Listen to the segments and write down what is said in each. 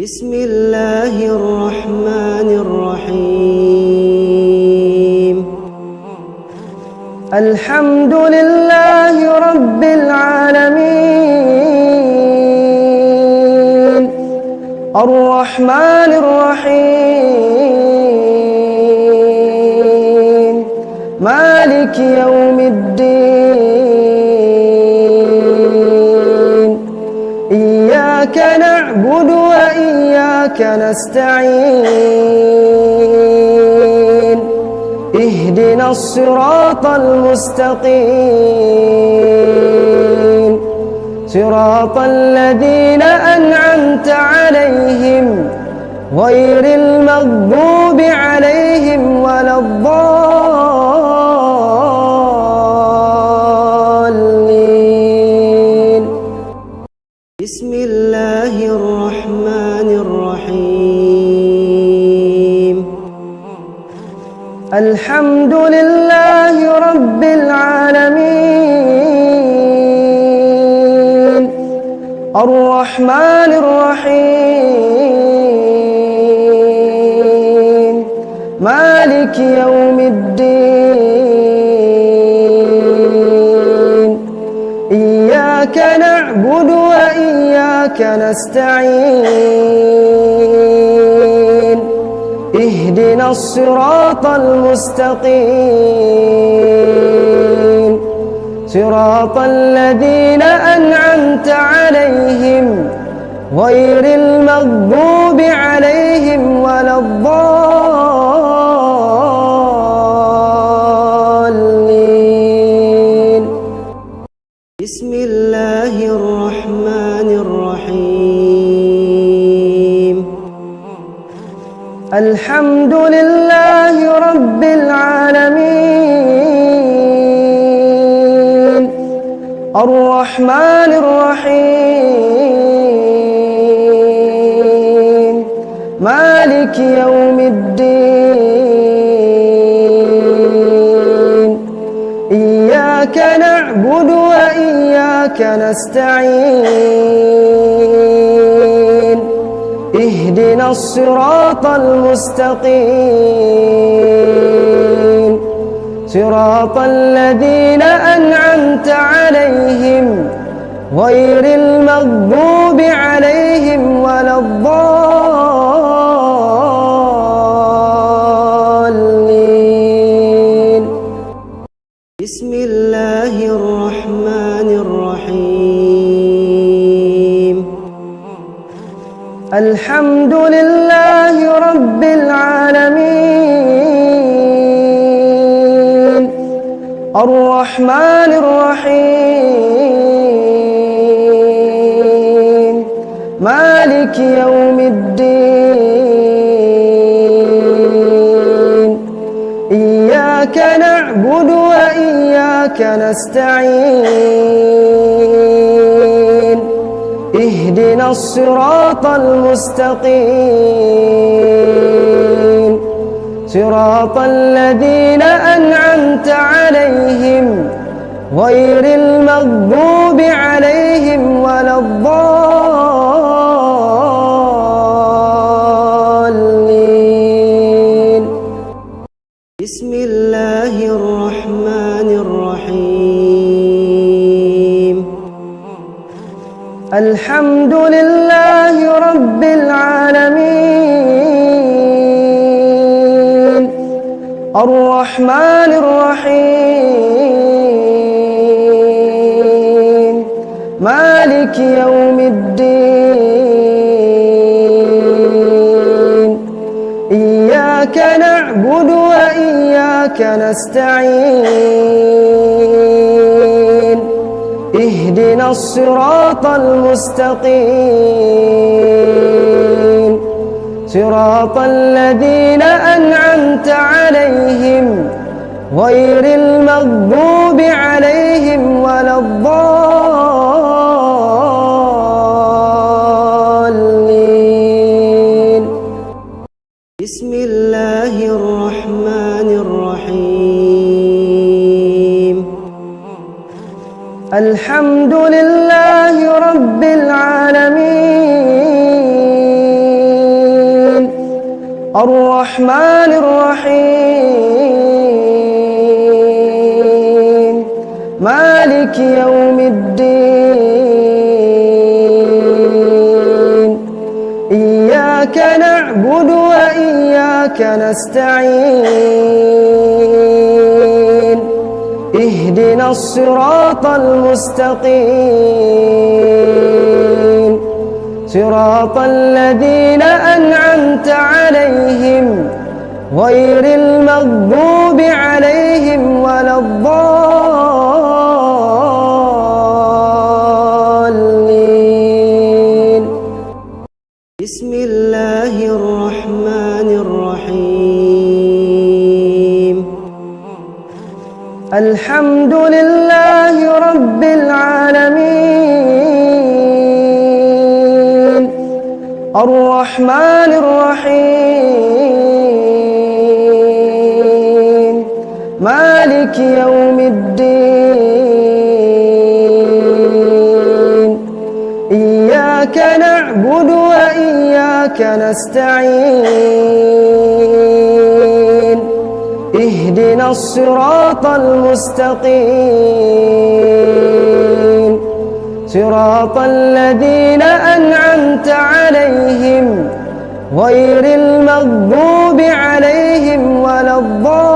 بسم الله الرحمن الرحيم. الحمد لله رب العالمين، الرحمن الرحيم، مالك يوم الدين. إياك نعبد وإياك نستعين، اهدنا الصراط المستقيم، صراط الذين أنعمت عليهم غير المغضوب عليهم ولا الضالين. بسم الله الرحمن الرحيم. الحمد لله رب العالمين، الرحمن الرحيم، مالك يوم الدين. إياك نعبد وإياك نستعين، اهدنا الصراط المستقيم، صراط الذين أنعمت عليهم غير المغضوب عليهم ولا الضالين. بسم الله الرحمن الرحيم. الحمد لله رب العالمين، الرحمن الرحيم، مالك يوم الدين. إياك نعبد وإياك نستعين، اهدنا الصراط المستقيم، صراط الذين أنعمت عليهم غير المغضوب عليهم ولا الضالين. بسم الله الرحمن الرحيم. الحمد لله رب العالمين، الرحمن الرحيم، مالك يوم الدين. إياك نعبد وإياك نستعين، اهدنا الصراط المستقيم، صراط الذين أنعمت عليهم غير المغضوب عليهم ولا الضالين. بسم الله الرحمن الرحيم. الحمد لله رب العالمين، الرحمن الرحيم، مالك يوم الدين. إياك نعبد وإياك نستعين، اهدنا الصراط المستقيم، صراط الذين أنعمت عليهم غير المغضوب عليهم ولا الضالين. بسم الله الرحمن الرحيم. الحمد لله رب العالمين، الرحمن الرحيم مالك يوم الدين إياك نعبد وإياك نستعين اهدنا الصراط المستقيم صراط الذين أنعمت عليهم غير المغضوب عليهم ولا الضالين. بسم الله الرحمن الرحيم الحمد لله رب العالمين الرحمن الرحيم مالك يوم الدين إياك نعبد وإياك نستعين اهدنا الصراط المستقيم صراط الذين أنعمت عليهم غير المغضوب عليهم ولا الضالين.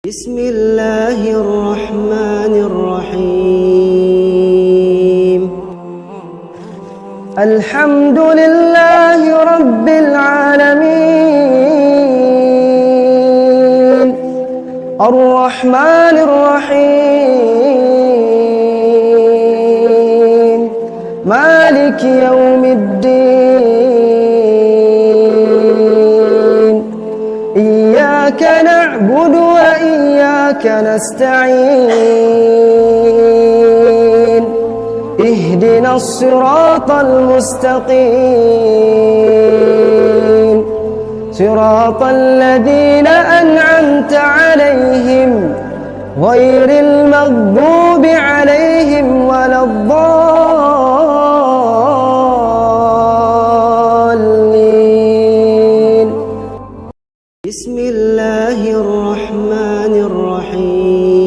بسم الله الرحمن الرحيم الحمد لله رب العالمين الرحمن الرحيم مالك يوم الدين إياك نعبد وإياك نستعين اهدنا الصراط المستقيم صراط الذين أنعمت عليهم غير المغضوب عليهم ولا الضالين. بسم الله الرحمن الرحيم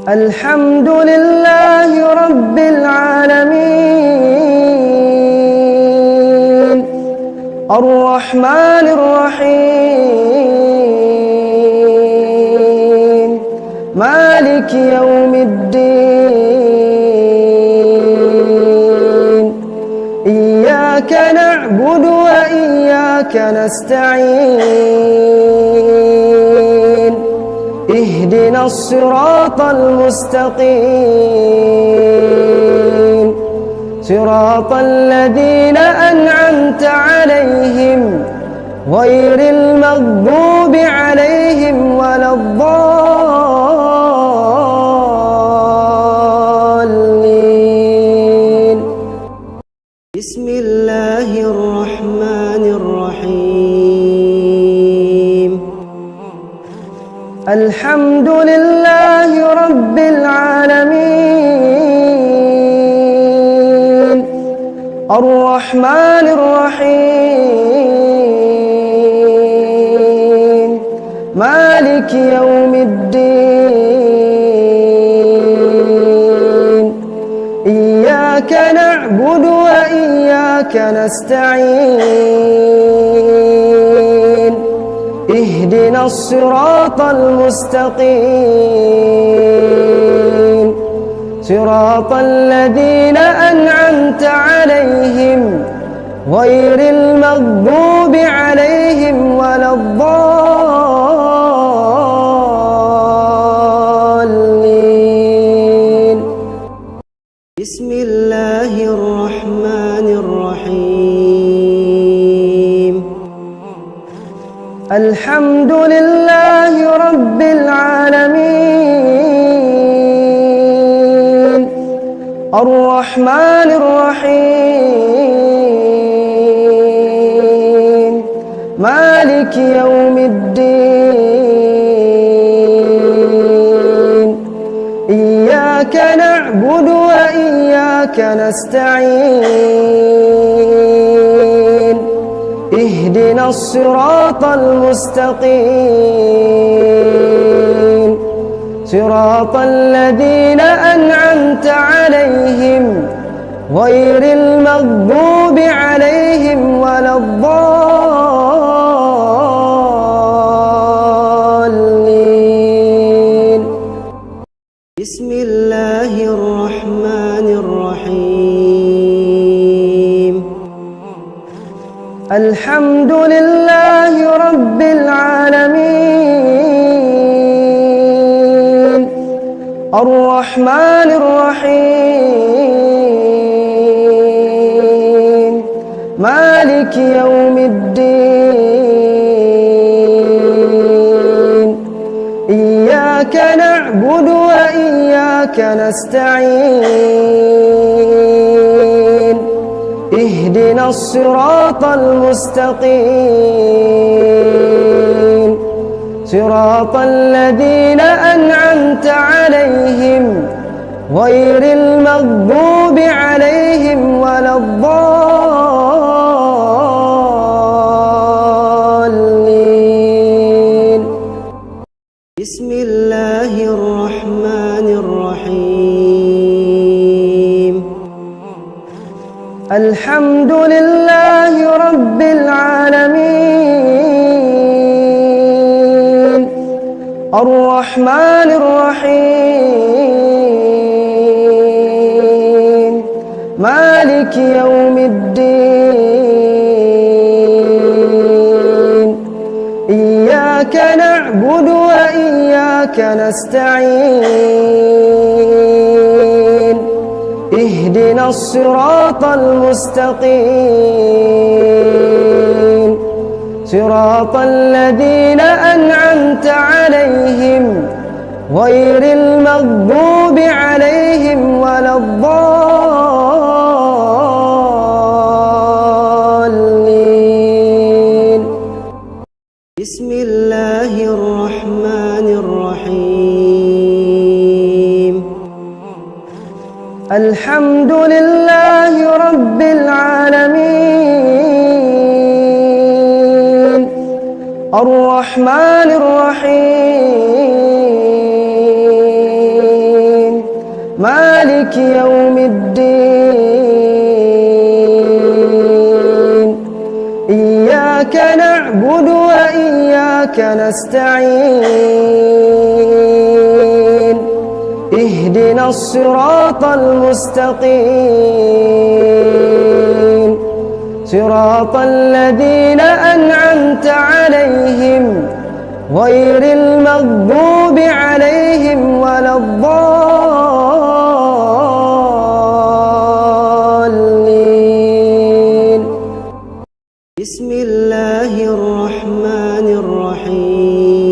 الحمد لله رب العالمين الرحمن الرحيم مالك يوم الدين إياك نعبد وإياك نستعين اهدنا الصراط المستقيم صراط الذين أنعمت عليهم غير المغضوب عليهم ولا الضالين. بسم الله الرحمن الرحيم الحمد لله رب العالمين الرحمن الرحيم مالك يوم الدين إياك نعبد وإياك نستعين اهدنا الصراط المستقيم صراط الذين أنعمت عليهم غير المغضوب عليهم ولا الضالين. بسم الله الرحمن الرحيم الحمد لله رب العالمين الرحمن الرحيم مالك يوم الدين نعبد وإياك نستعين اهدنا الصراط المستقيم صراط الذين أنعمت عليهم غير المغضوب عليهم ولا الضالين. بسم الله الرحمن الرحيم. الحمد لله رب العالمين الرحمن الرحيم مالك يوم الدين إياك نعبد وإياك نستعين اهدنا الصراط المستقيم صراط الذين أنعمت عليهم غير المغضوب عليهم ولا الضالين. بسم الله الرحمن الرحيم. الحمد لله رب العالمين الرحمن الرحيم مالك يوم الدين إياك نعبد وإياك نستعين اهدنا الصراط المستقيم صراط الذين أنعمت عليهم غير المغضوب عليهم ولا الضالين. بسم الله الرحمن الرحيم. الحمد لله رب العالمين الرحمن الرحيم مالك يوم الدين إياك نعبد وإياك نستعين اهدنا الصراط المستقيم صراط الذين أنعمت عليهم غير المغضوب عليهم ولا الضالين. بسم الله الرحمن الرحيم.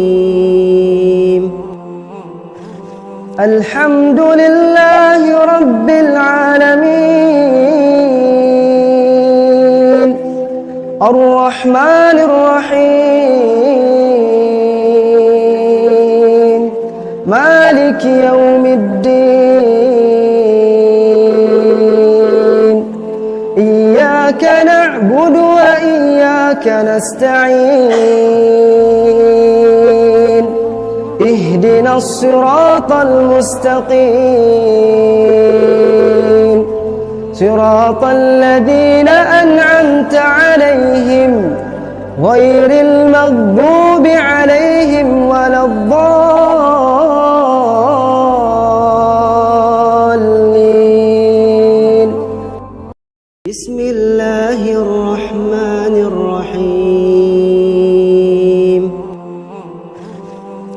الحمد لله رب العالمين الرحمن الرحيم مالك يوم الدين إياك نعبد وإياك نستعين اهدنا الصراط المستقيم صراط الذين أنعمت عليهم غير المغضوب عليهم ولا الضالين. بسم الله الرحمن الرحيم.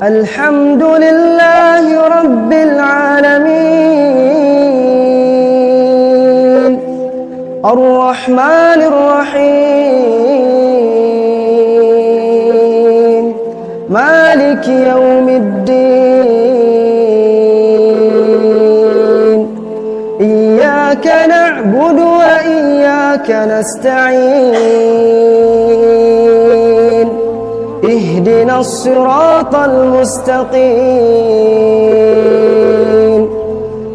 الحمد لله رب العالمين الرحمن الرحيم مالك يوم الدين إياك نعبد وإياك نستعين اهدنا الصراط المستقيم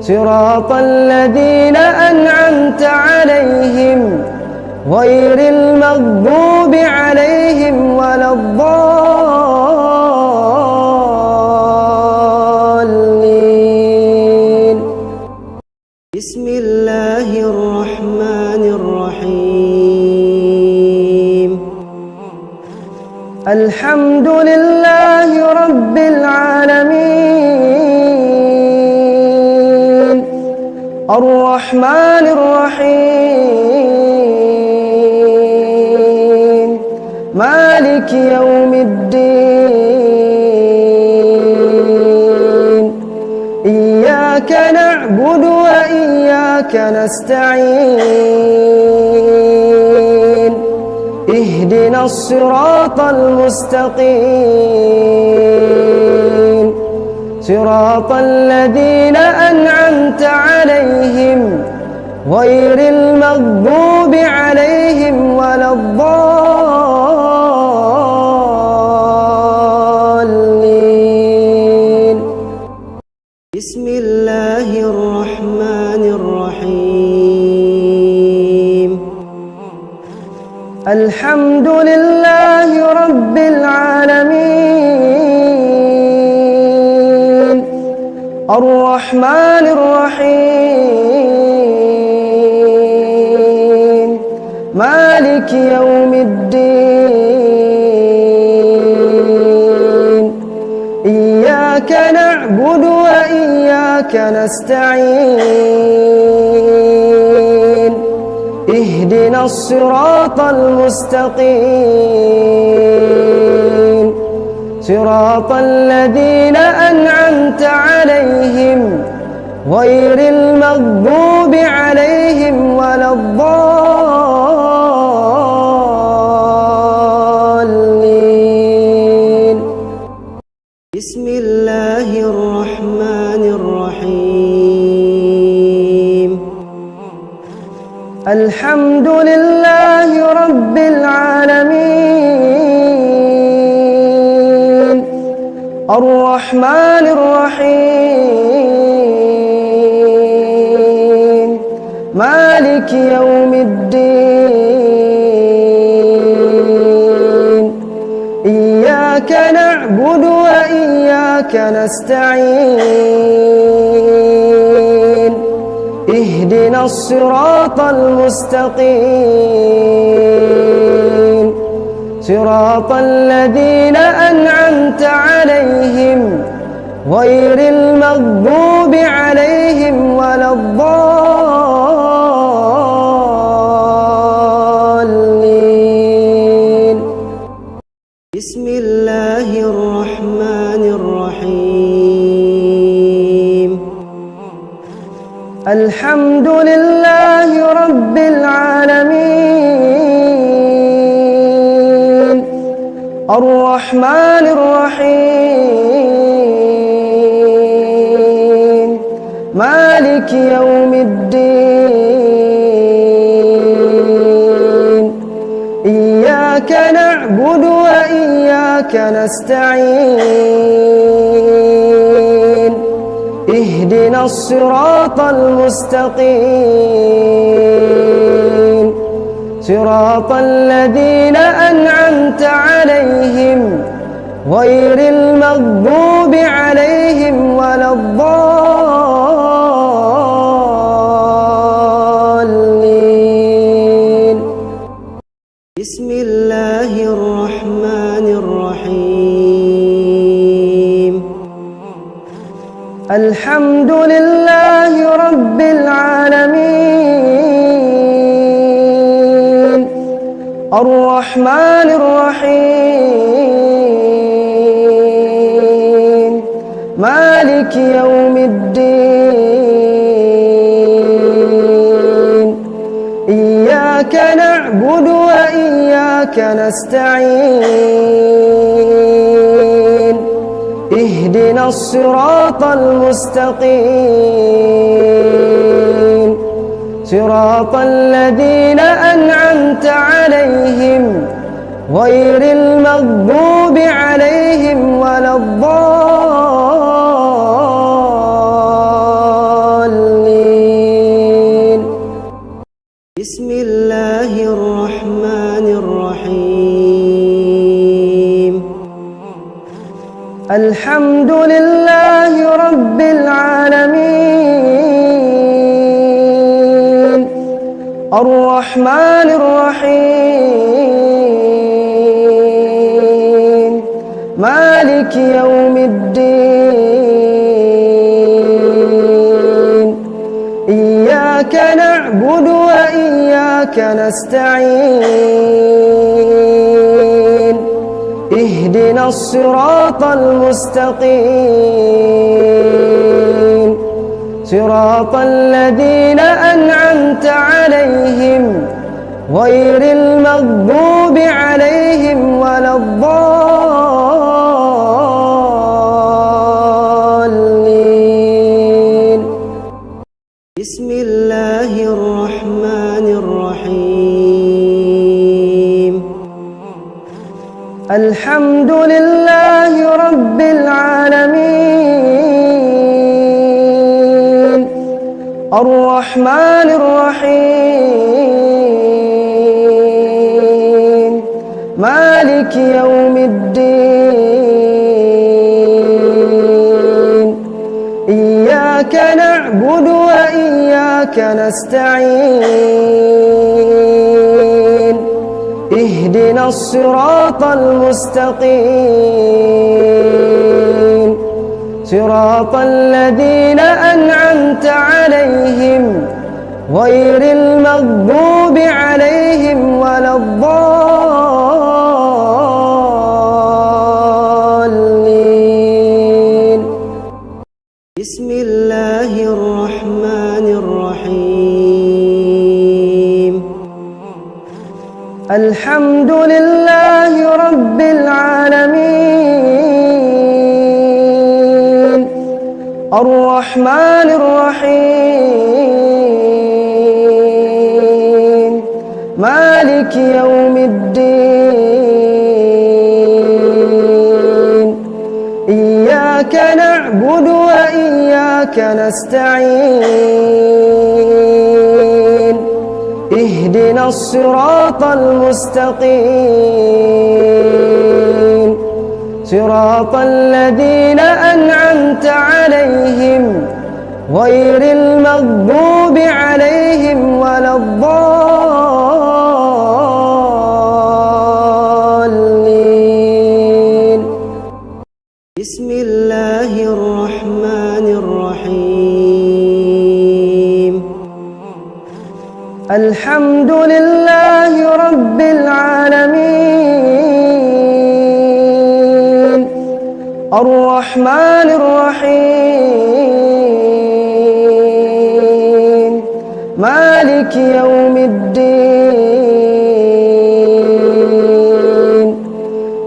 صراط الذين أنعمت عليهم غير المغضوب عليهم ولا الضالين. بسم الله الرحمن الرحيم. الحمد لله رب العالمين الرحمن الرحيم مالك يوم الدين إياك نعبد وإياك نستعين اهدنا الصراط المستقيم صراط الذين أنعمت عليهم غير المغضوب عليهم ولا الضالين. بسم الله الرحمن الرحيم. الحمد لله رب العالمين الرحمن الرحيم مالك يوم الدين إياك نعبد وإياك نستعين اهدنا الصراط المستقيم صراط الذين أنعمت عليهم غير المغضوب عليهم ولا الضالين. بسم الله الرحمن الرحيم. الحمد لله رب العالمين الرحمن الرحيم مالك يوم الدين إياك نعبد وإياك نستعين اهدنا الصراط المستقيم صراط الذين أنعمت عليهم غير المغضوب عليهم ولا الضالين. بسم الله الرحمن الرحيم. الحمد لله رب العالمين الرحمن الرحيم مالك يوم الدين إياك نعبد وإياك نستعين اهدنا الصراط المستقيم صراط الذين أنعمت عليهم غير المغضوب عليهم ولا الضالين. بسم الله الرحمن الرحيم. الحمد لله رب العالمين الرحمن الرحيم مالك يوم الدين إياك نعبد وإياك نستعين اهدنا الصراط المستقيم صراط الذين أنعمت عليهم غير المغضوب عليهم ولا الضالين. رب العالمين الرحمن الرحيم مالك يوم الدين إياك نعبد وإياك نستعين اهدنا الصراط المستقيم صراط الذين أنعمت عليهم غير المغضوب عليهم ولا الضالين. بسم الله الرحمن الرحيم الحمد لله رب العالمين الرحمن الرحيم مالك يوم الدين إياك نعبد وإياك نستعين اهدنا الصراط المستقيم صراط الذين أنعمت عليهم غير المغضوب عليهم ولا الضالين. بسم الله الرحمن الرحيم الحمد لله رب العالمين الرحمن الرحيم مالك يوم الدين إياك نعبد وإياك نستعين اهدنا الصراط المستقيم صراط الذين أنعمت عليهم غير المغضوب عليهم ولا الضالين. بسم الله الرحمن الرحيم الحمد لله رب العالمين الرحمن الرحيم مالك يوم الدين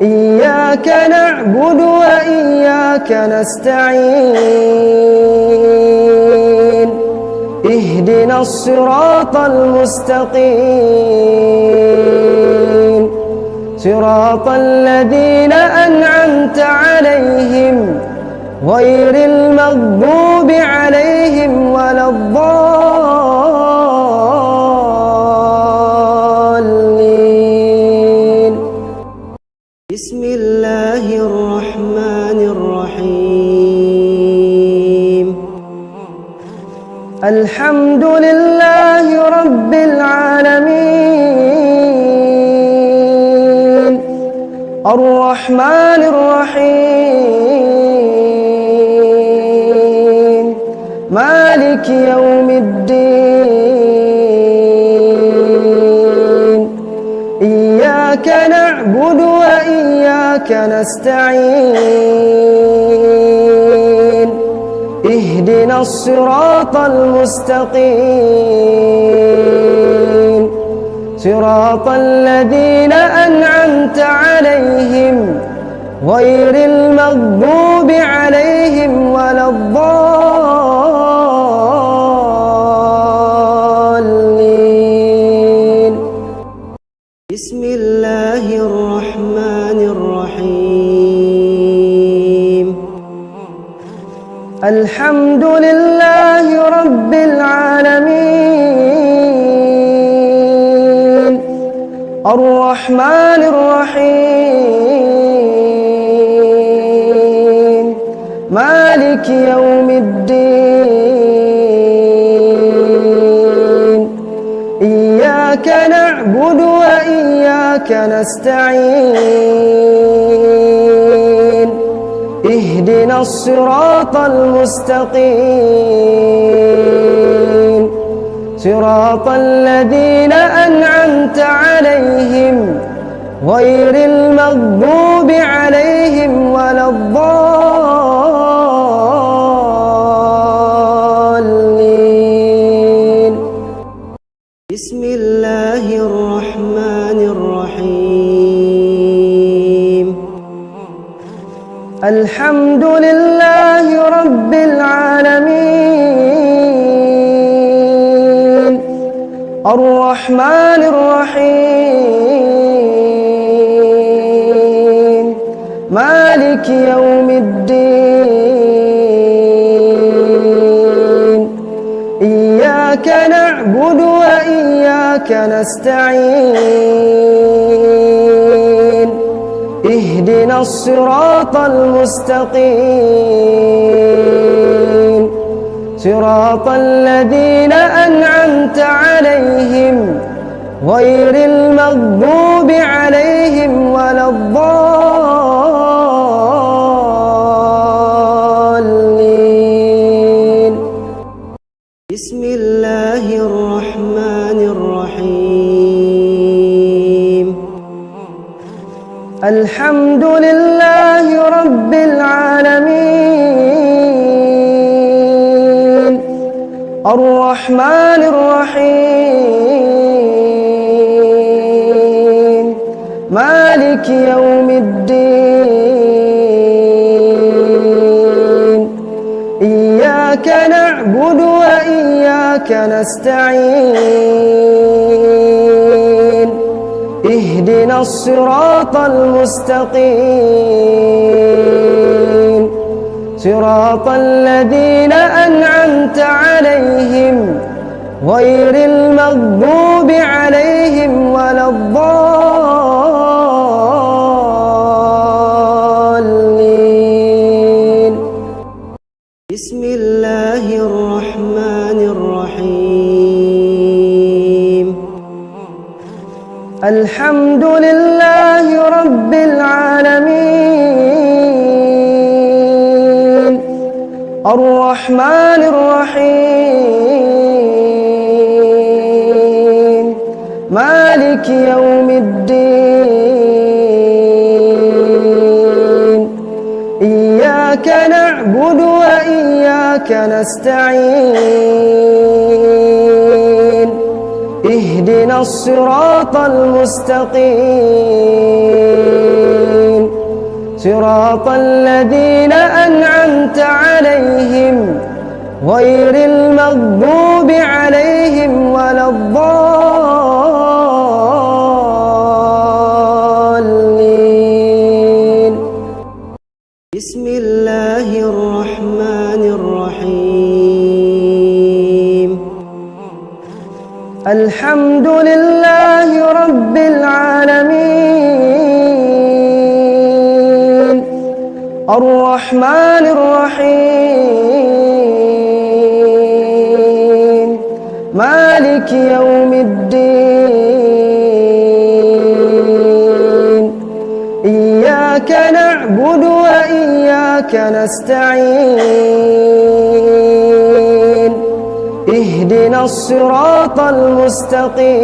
إياك نعبد وإياك نستعين اهدنا الصراط المستقيم صراط الذين أنعمت عليهم غير المغضوب عليهم ولا الضالين. بسم الله الرحمن الرحيم الحمد لله رب العالمين الرحمن الرحيم مالك يوم الدين إياك نعبد وإياك نستعين اهدنا الصراط المستقيم صراط الذين أنعمت عليهم غير المغضوب عليهم ولا الضالين. بسم الله الرحمن الرحيم الحمد لله رب العالمين الرحمن الرحيم مالك يوم الدين إياك نعبد وإياك نستعين اهدنا الصراط المستقيم صراط الذين أنعمت عليهم غير المغضوب عليهم ولا الضالين. بسم الله الرحمن الرحيم. الحمد لله رب العالمين الرحمن الرحيم مالك يوم الدين إياك نعبد وإياك نستعين اهدنا الصراط المستقيم صراط الذين أنعمت عليهم غير المغضوب عليهم ولا الضالين. بسم الله الرحمن الرحيم. الحمد لله رب العالمين الرحمن الرحيم مالك يوم الدين إياك نعبد وإياك نستعين اهدنا الصراط المستقيم صراط الذين أنعمت عليهم غير المغضوب عليهم ولا الضالين. بسم الله الرحمن الرحيم. الحمد لله رب العالمين الرحمن الرحيم مالك يوم الدين إياك نعبد وإياك نستعين اهدنا الصراط المستقيم صراط الذين أنعمت عليهم غير المغضوب عليهم ولا الضالين. بسم الله الرحمن الرحيم. الحمد لله رب العالمين الرحمن الرحيم مالك يوم الدين إياك نعبد وإياك نستعين اهدنا الصراط المستقيم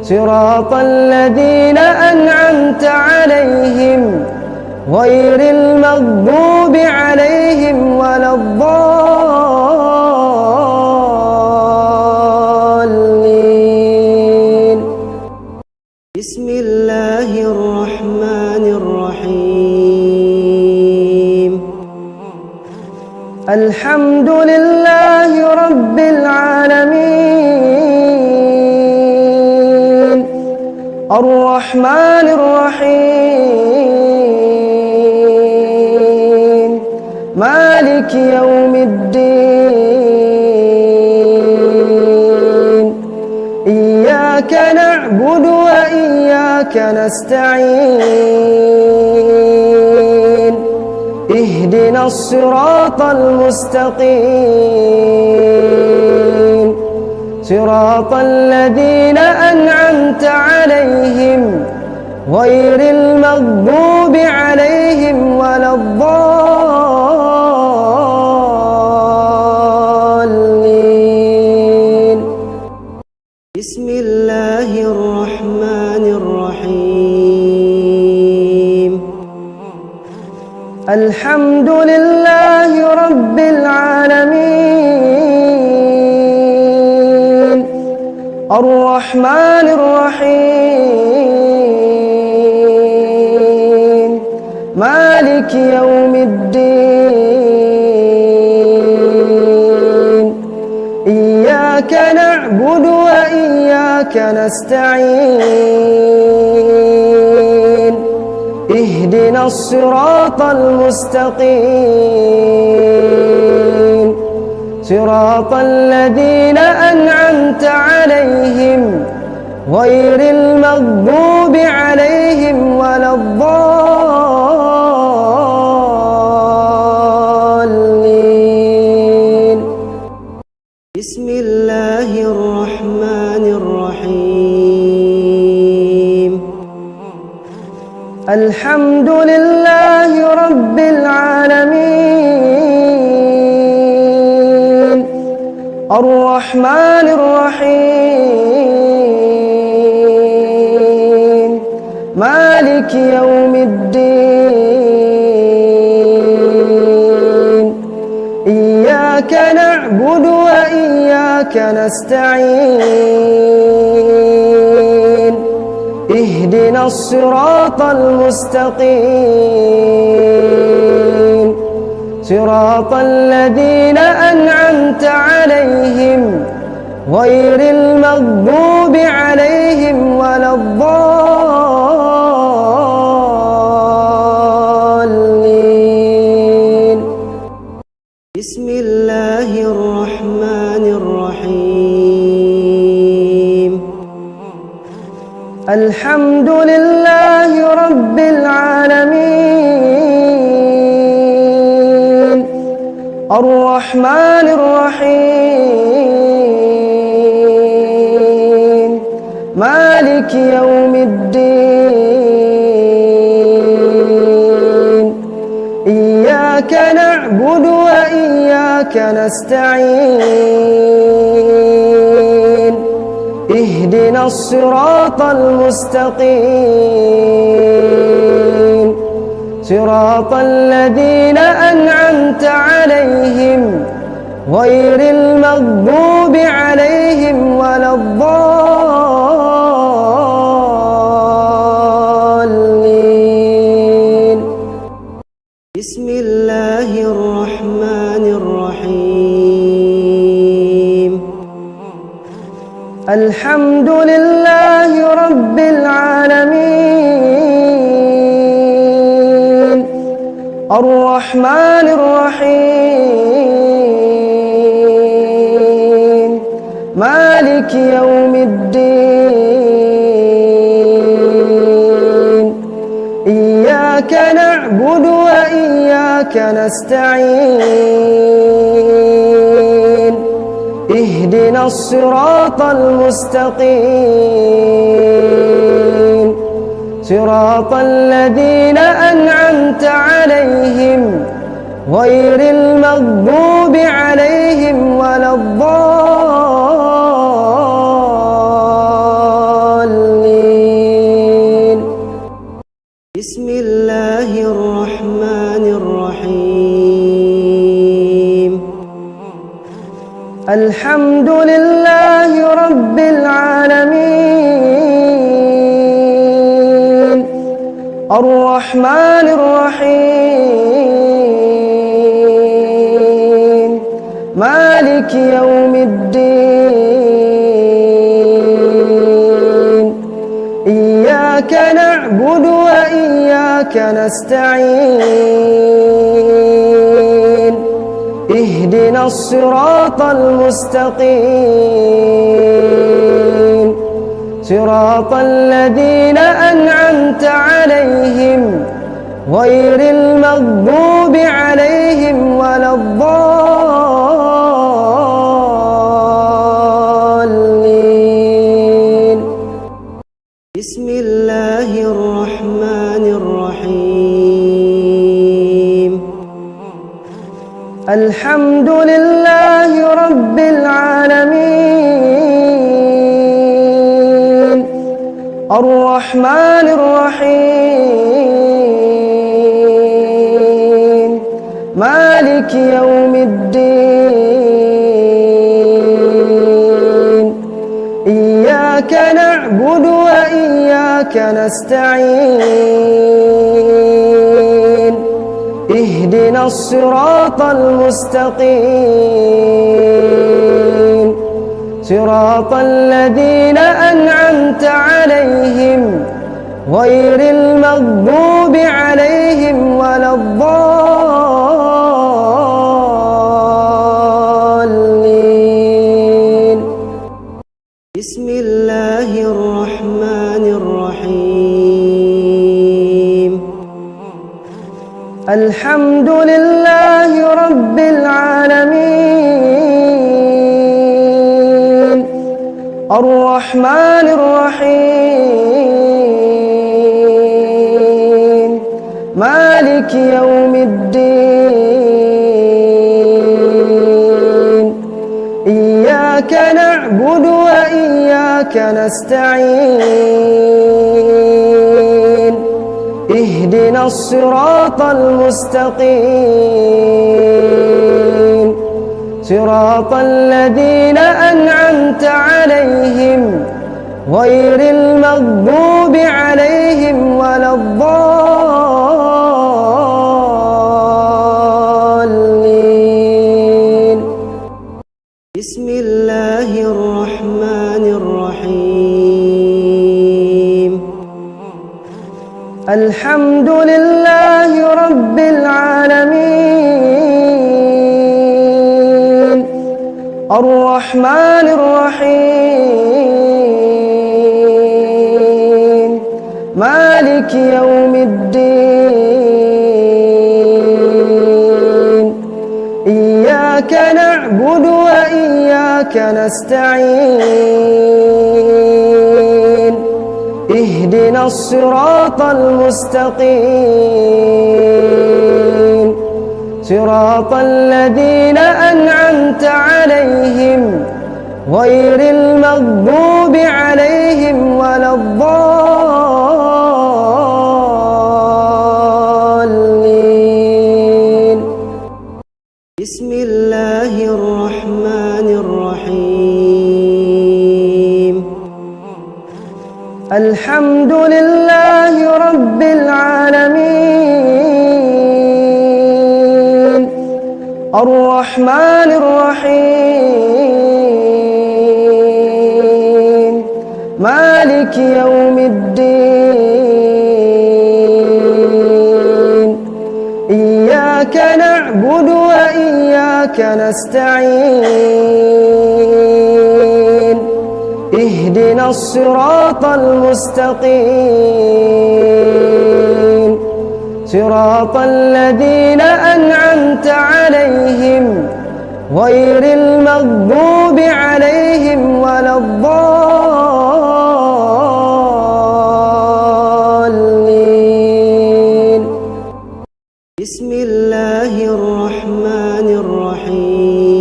صراط الذين أنعمت عليهم غير المغضوب عليهم ولا الضالين. بسم الله الرحمن الرحيم. الحمد لله رب العالمين الرحمن الرحيم مالك يوم الدين إياك نعبد وإياك نستعين اهدنا الصراط المستقيم صراط الذين أنعمت عليهم غير المغضوب عليهم ولا الضالين. بسم الله الرحمن الرحيم. الحمد لله رب العالمين الرحمن الرحيم مالك يوم الدين إياك نعبد وإياك نستعين اهدنا الصراط المستقيم صراط الذين أنعمت عليهم غير المغضوب عليهم ولا الضالين. بسم الله الرحمن الرحيم. الحمد لله رب العالمين الرحمن الرحيم مالك يوم الدين إياك نعبد وإياك نستعين اهدنا الصراط المستقيم صراط الذين أنعمت عليهم غير المغضوب عليهم ولا الضالين. بسم الله الرحمن الرحيم. الحمد لله رب العالمين الرحمن الرحيم مالك يوم الدين إياك نعبد وإياك نستعين اهدنا الصراط المستقيم صراط الذين أنعمت عليهم غير المغضوب عليهم ولا الضالين. بسم الله الرحمن الرحيم. الحمد لله رب العالمين الرحمن الرحيم مالك يوم الدين إياك نعبد وإياك نستعين اهدنا الصراط المستقيم صراط الذين أنعمت عليهم غير المغضوب عليهم ولا الضالين. بسم الله الرحمن الرحيم. الحمد لله رب العالمين الرحمن الرحيم مالك يوم الدين إياك نعبد وإياك نستعين اهدنا الصراط المستقيم صراط الذين أنعمت عليهم غير المغضوب الحمد لله رب العالمين الرحمن الرحيم مالك يوم الدين إياك نعبد وإياك نستعين اهدنا الصراط المستقيم صراط الذين أنعمت عليهم غير المغضوب عليهم ولا الضالين. بسم الله الرحمن الرحيم الحمد لله رب العالمين الرحمن الرحيم مالك يوم الدين إياك نعبد وإياك نستعين اهدنا الصراط المستقيم صراط الذين أنعمت عليهم غير المغضوب عليهم ولا الضالين. بسم الله الرحمن الرحيم الحمد لله رب العالمين الرحمن الرحيم مالك يوم الدين إياك نعبد وإياك نستعين اهدنا الصراط المستقيم صراط الذين أنعمت عليهم غير المغضوب عليهم ولا الضالين. بسم الله الرحمن الرحيم الحمد لله رب العالمين الرحمن الرحيم مالك يوم الدين إياك نعبد وإياك نستعين اهدنا الصراط المستقيم صراط الذين أنعمت عليهم غير المغضوب عليهم ولا الضالين. بسم الله الرحمن الرحيم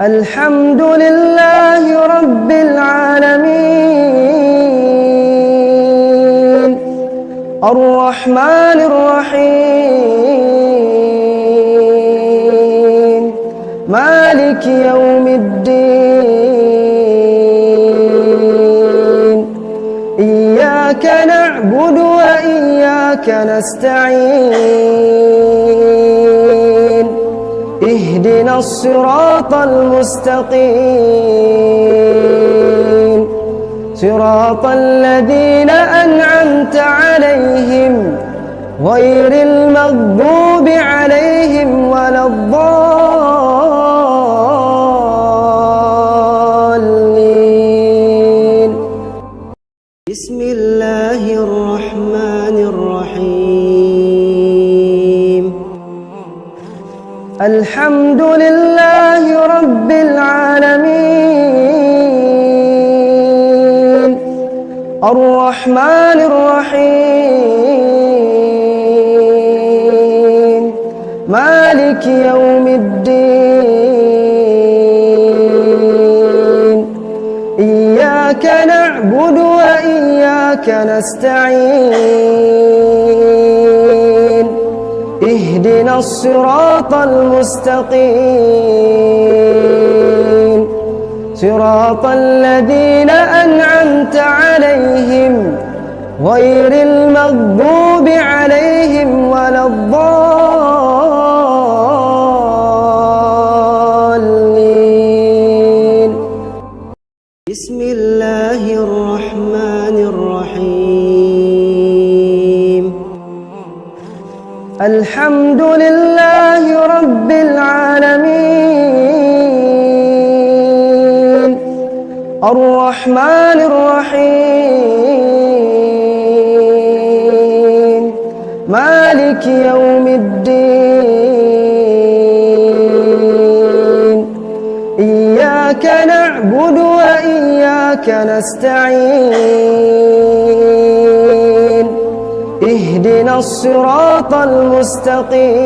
الحمد لله رب العالمين الرحمن الرحيم مالك يوم الدين إياك نعبد وإياك نستعين اهدنا الصراط المستقيم صراط الذين أنعمت عليهم غير المغضوب عليهم ولا الضالين. بسم الله الرحمن الرحيم الحمد لله رب العالمين الرحمن الرحيم مالك يوم الدين إياك نعبد وإياك نستعين اهدنا الصراط المستقيم صراط الذين أنعمت عليهم غير المغضوب عليهم ولا الضالين. بسم الله الرحمن الرحيم الحمد لله رب العالمين الرحمن الرحيم مالك يوم الدين إياك نعبد وإياك نستعين اهدنا الصراط المستقيم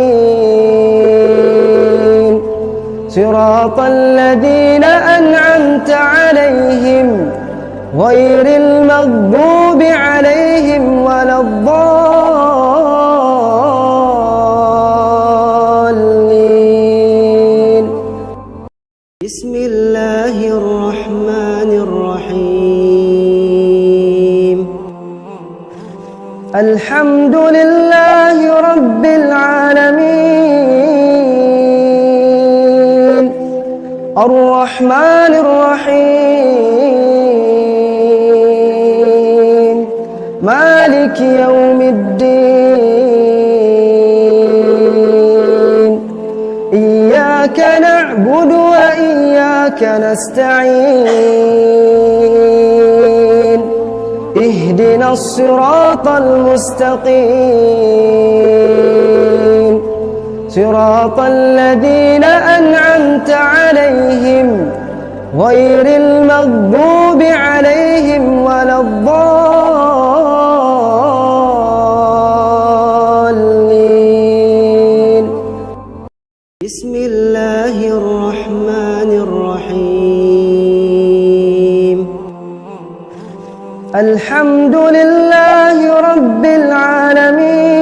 صراط الذين أنعمت عليهم غير المغضوب عليهم ولا الضالين. بسم الله الرحمن الرحيم الحمد لله رب العالمين الرحمن الرحيم مالك يوم الدين إياك نعبد وإياك نستعين اهدنا الصراط المستقيم صراط الذين أنعمت عليهم غير المغضوب عليهم ولا الضالين. بسم الله الرحمن الرحيم الحمد لله رب العالمين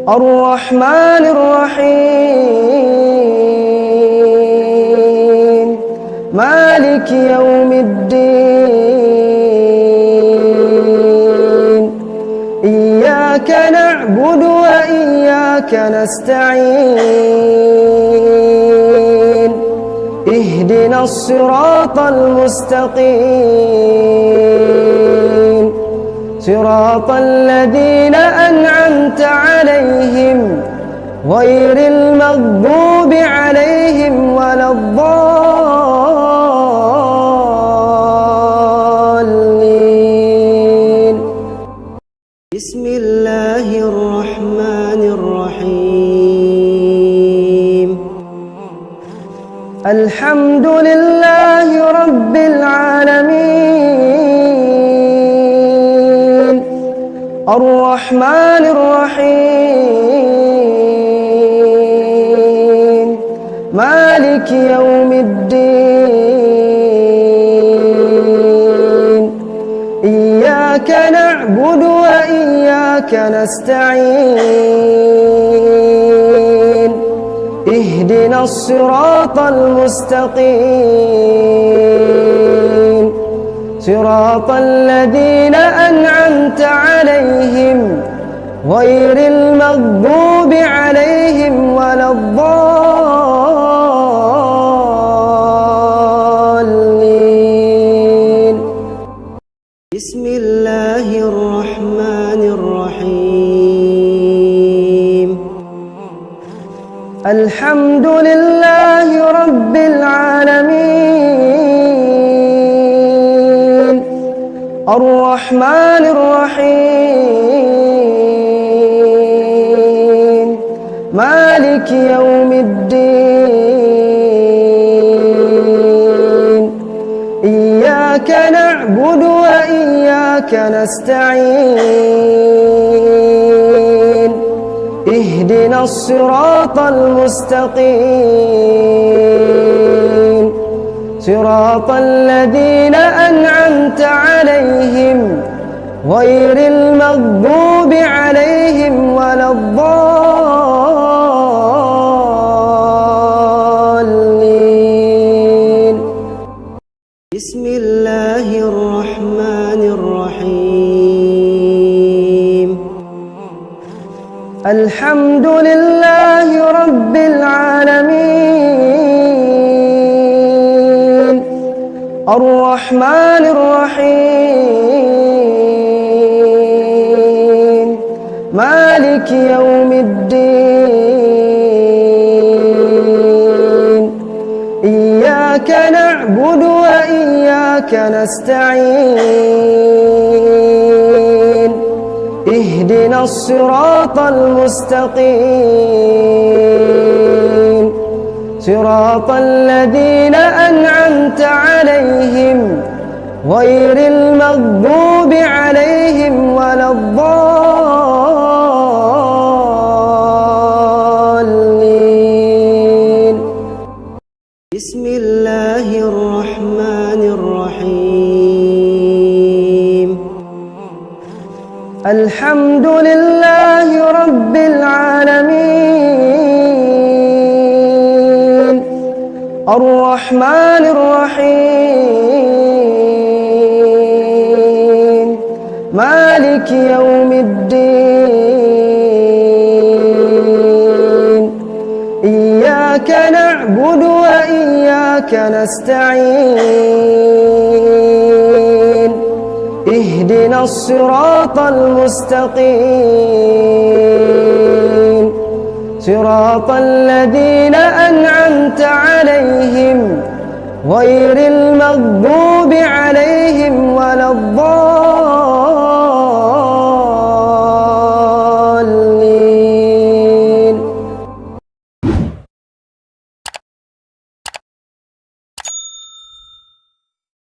الرحمن الرحيم مالك يوم الدين إياك نعبد وإياك نستعين اهدنا الصراط المستقيم صراط الذين أنعمت عليهم غير المغضوب عليهم ولا الضالين. بسم الله الرحمن الرحيم الحمد لله رب العالمين الرحمن الرحيم مالك يوم الدين إياك نعبد وإياك نستعين اهدنا الصراط المستقيم صراط الذين أنعمت عليهم غير المغضوب عليهم ولا الضالين. بسم الله الرحمن الرحيم الحمد لله رب العالمين الرحمن الرحيم مالك يوم الدين إياك نعبد وإياك نستعين اهدنا الصراط المستقيم صراط الذين أنعمت عليهم غير المغضوب عليهم ولا الضالين. بسم الله الرحمن الرحيم. الحمد لله رب العالمين الرحمن الرحيم مالك يوم الدين إياك نعبد وإياك نستعين اهدنا الصراط المستقيم صراط الذين أنعمت عليهم غير المغضوب عليهم ولا الضالين. بسم الله الرحمن الرحيم. الحمد لله رب العالمين الرحمن الرحيم مالك يوم الدين إياك نعبد وإياك نستعين اهدنا الصراط المستقيم صراط الذين أنعمت عليهم غير المغضوب عليهم